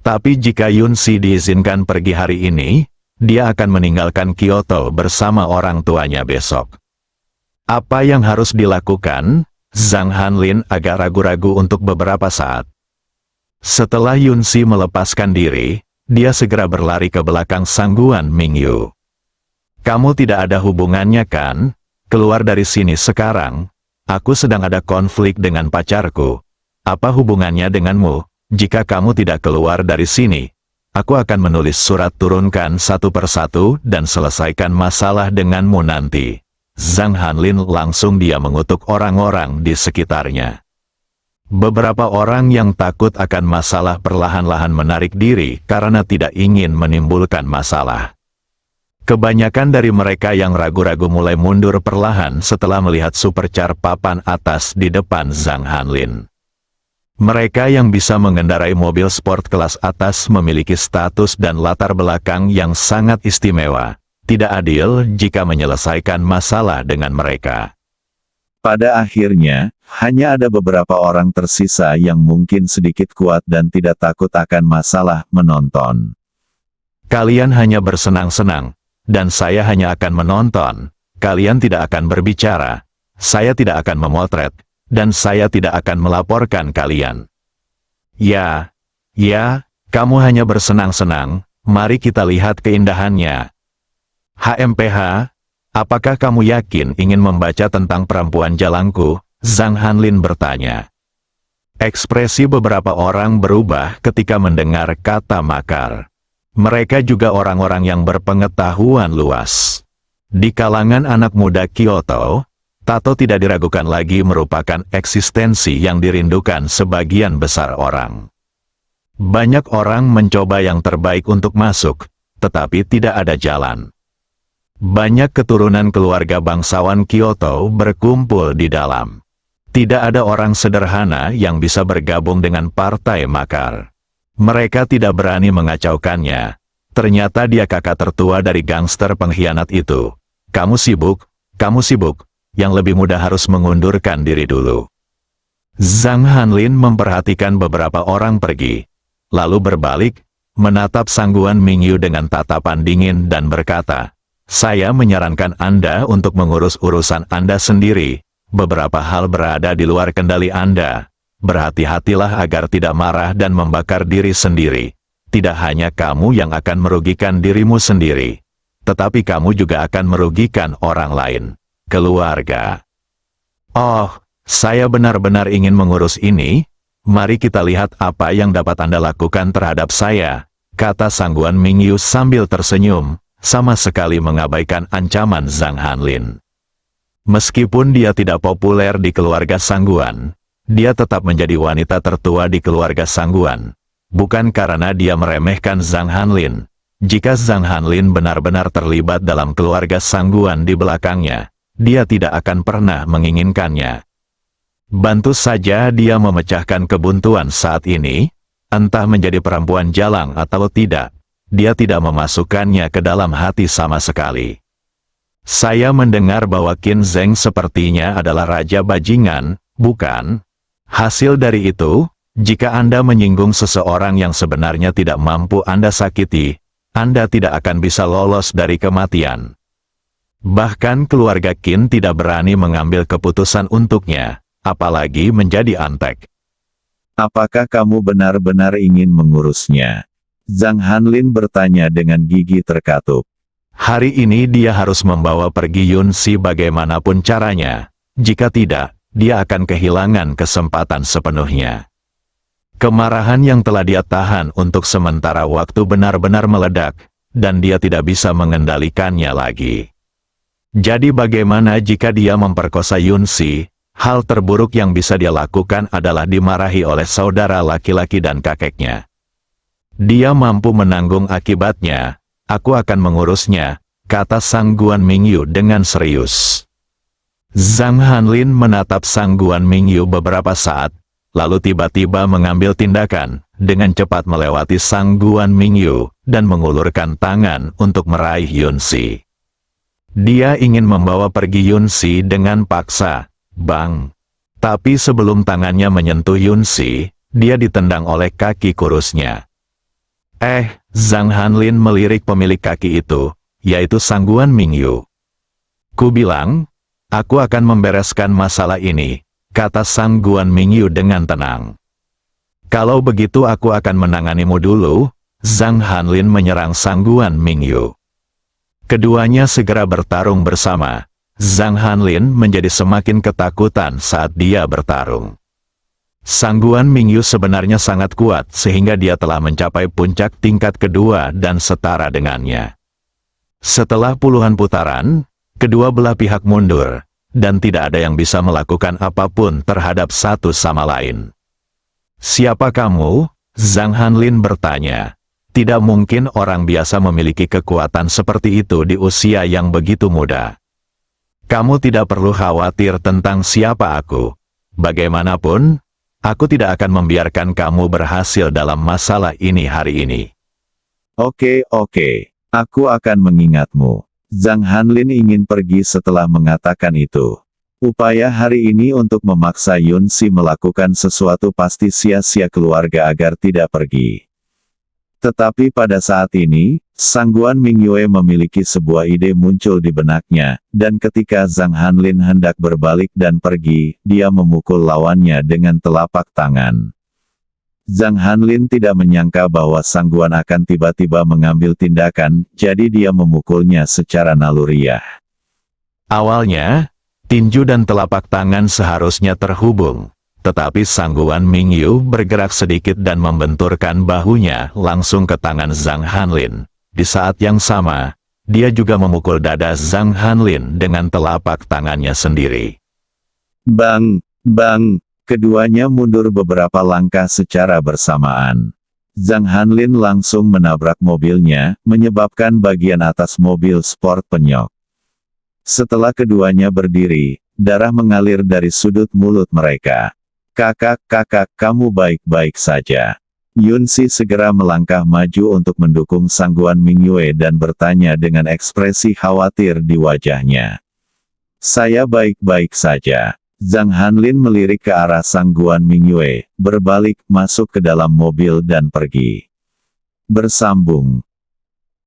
Tapi jika Yunxi diizinkan pergi hari ini, dia akan meninggalkan Kyoto bersama orang tuanya besok. Apa yang harus dilakukan? Zhang Hanlin agak ragu-ragu untuk beberapa saat. Setelah Yunxi melepaskan diri, dia segera berlari ke belakang Sangguan Mingyu. "Kamu tidak ada hubungannya kan? Keluar dari sini sekarang. Aku sedang ada konflik dengan pacarku. Apa hubungannya denganmu? Jika kamu tidak keluar dari sini, aku akan menulis surat turunkan satu persatu dan selesaikan masalah denganmu nanti." Zhang Hanlin langsung dia mengutuk orang-orang di sekitarnya. Beberapa orang yang takut akan masalah perlahan-lahan menarik diri karena tidak ingin menimbulkan masalah. Kebanyakan dari mereka yang ragu-ragu mulai mundur perlahan setelah melihat supercar papan atas di depan Zhang Hanlin. Mereka yang bisa mengendarai mobil sport kelas atas memiliki status dan latar belakang yang sangat istimewa. Tidak adil jika menyelesaikan masalah dengan mereka. Pada akhirnya, hanya ada beberapa orang tersisa yang mungkin sedikit kuat dan tidak takut akan masalah menonton. "Kalian hanya bersenang-senang, dan saya hanya akan menonton. Kalian tidak akan berbicara. Saya tidak akan memotret, dan saya tidak akan melaporkan kalian. Ya, kamu hanya bersenang-senang, mari kita lihat keindahannya. HMPH, apakah kamu yakin ingin membaca tentang perempuan jalangku?" Zhang Hanlin bertanya. Ekspresi beberapa orang berubah ketika mendengar kata makar. Mereka juga orang-orang yang berpengetahuan luas. Di kalangan anak muda Kyoto, tato tidak diragukan lagi merupakan eksistensi yang dirindukan sebagian besar orang. Banyak orang mencoba yang terbaik untuk masuk, tetapi tidak ada jalan. Banyak keturunan keluarga bangsawan Kyoto berkumpul di dalam. Tidak ada orang sederhana yang bisa bergabung dengan partai makar. Mereka tidak berani mengacaukannya. Ternyata dia kakak tertua dari gangster pengkhianat itu. Kamu sibuk. Yang lebih mudah harus mengundurkan diri dulu." Zhang Hanlin memperhatikan beberapa orang pergi. Lalu berbalik, menatap Sangguan Mingyu dengan tatapan dingin dan berkata, "Saya menyarankan Anda untuk mengurus urusan Anda sendiri. Beberapa hal berada di luar kendali Anda. Berhati-hatilah agar tidak marah dan membakar diri sendiri. Tidak hanya kamu yang akan merugikan dirimu sendiri, tetapi kamu juga akan merugikan orang lain, keluarga." "Oh, saya benar-benar ingin mengurus ini. Mari kita lihat apa yang dapat Anda lakukan terhadap saya," kata Sangguan Mingyu sambil tersenyum, sama sekali mengabaikan ancaman Zhang Hanlin. Meskipun dia tidak populer di keluarga Sangguan, dia tetap menjadi wanita tertua di keluarga Sangguan. Bukan karena dia meremehkan Zhang Hanlin. Jika Zhang Hanlin benar-benar terlibat dalam keluarga Sangguan di belakangnya, dia tidak akan pernah menginginkannya. Bantu saja dia memecahkan kebuntuan saat ini, entah menjadi perempuan jalang atau tidak, dia tidak memasukkannya ke dalam hati sama sekali. Saya mendengar bahwa Qin Zheng sepertinya adalah raja bajingan, bukan? Hasil dari itu, jika Anda menyinggung seseorang yang sebenarnya tidak mampu Anda sakiti, Anda tidak akan bisa lolos dari kematian. Bahkan keluarga Qin tidak berani mengambil keputusan untuknya, apalagi menjadi antek. Apakah kamu benar-benar ingin mengurusnya? Zhang Hanlin bertanya dengan gigi terkatup. Hari ini dia harus membawa pergi Yun Si bagaimanapun caranya. Jika tidak, dia akan kehilangan kesempatan sepenuhnya. Kemarahan yang telah dia tahan untuk sementara waktu benar-benar meledak, dan dia tidak bisa mengendalikannya lagi. Jadi bagaimana jika dia memperkosa Yun Si? Hal terburuk yang bisa dia lakukan adalah dimarahi oleh saudara laki-laki dan kakeknya. Dia mampu menanggung akibatnya. Aku akan mengurusnya, kata Sangguan Mingyu dengan serius. Zhang Hanlin menatap Sangguan Mingyu beberapa saat, lalu tiba-tiba mengambil tindakan, dengan cepat melewati Sangguan Mingyu, dan mengulurkan tangan untuk meraih Yun Si. Dia ingin membawa pergi Yun Si dengan paksa. Bang! Tapi sebelum tangannya menyentuh Yun Si, dia ditendang oleh kaki kurusnya. Zhang Hanlin melirik pemilik kaki itu, yaitu Sangguan Mingyu. "Ku bilang, aku akan membereskan masalah ini," kata Sangguan Mingyu dengan tenang. "Kalau begitu aku akan menanganimu dulu." Zhang Hanlin menyerang Sangguan Mingyu. Keduanya segera bertarung bersama. Zhang Hanlin menjadi semakin ketakutan saat dia bertarung. Sangguan Mingyu sebenarnya sangat kuat sehingga dia telah mencapai puncak tingkat kedua dan setara dengannya. Setelah puluhan putaran, kedua belah pihak mundur, dan tidak ada yang bisa melakukan apapun terhadap satu sama lain. "Siapa kamu?" Zhang Hanlin bertanya. Tidak mungkin orang biasa memiliki kekuatan seperti itu di usia yang begitu muda. "Kamu tidak perlu khawatir tentang siapa aku. Bagaimanapun, aku tidak akan membiarkan kamu berhasil dalam masalah ini hari ini." Oke, aku akan mengingatmu. Zhang Hanlin ingin pergi setelah mengatakan itu. Upaya hari ini untuk memaksa Yun Si melakukan sesuatu pasti sia-sia keluarga agar tidak pergi. Tetapi pada saat ini, Sangguan Mingyue memiliki sebuah ide muncul di benaknya, dan ketika Zhang Hanlin hendak berbalik dan pergi, dia memukul lawannya dengan telapak tangan. Zhang Hanlin tidak menyangka bahwa Sangguan akan tiba-tiba mengambil tindakan, jadi dia memukulnya secara naluriah. Awalnya, tinju dan telapak tangan seharusnya terhubung. Tetapi Sangguan Mingyu bergerak sedikit dan membenturkan bahunya langsung ke tangan Zhang Hanlin. Di saat yang sama, dia juga memukul dada Zhang Hanlin dengan telapak tangannya sendiri. Bang! Keduanya mundur beberapa langkah secara bersamaan. Zhang Hanlin langsung menabrak mobilnya, menyebabkan bagian atas mobil sport penyok. Setelah keduanya berdiri, darah mengalir dari sudut mulut mereka. Kakak, kamu baik-baik saja." Yun Si segera melangkah maju untuk mendukung Sangguan Mingyue dan bertanya dengan ekspresi khawatir di wajahnya. "Saya baik-baik saja." Zhang Hanlin melirik ke arah Sangguan Mingyue, berbalik, masuk ke dalam mobil dan pergi. Bersambung.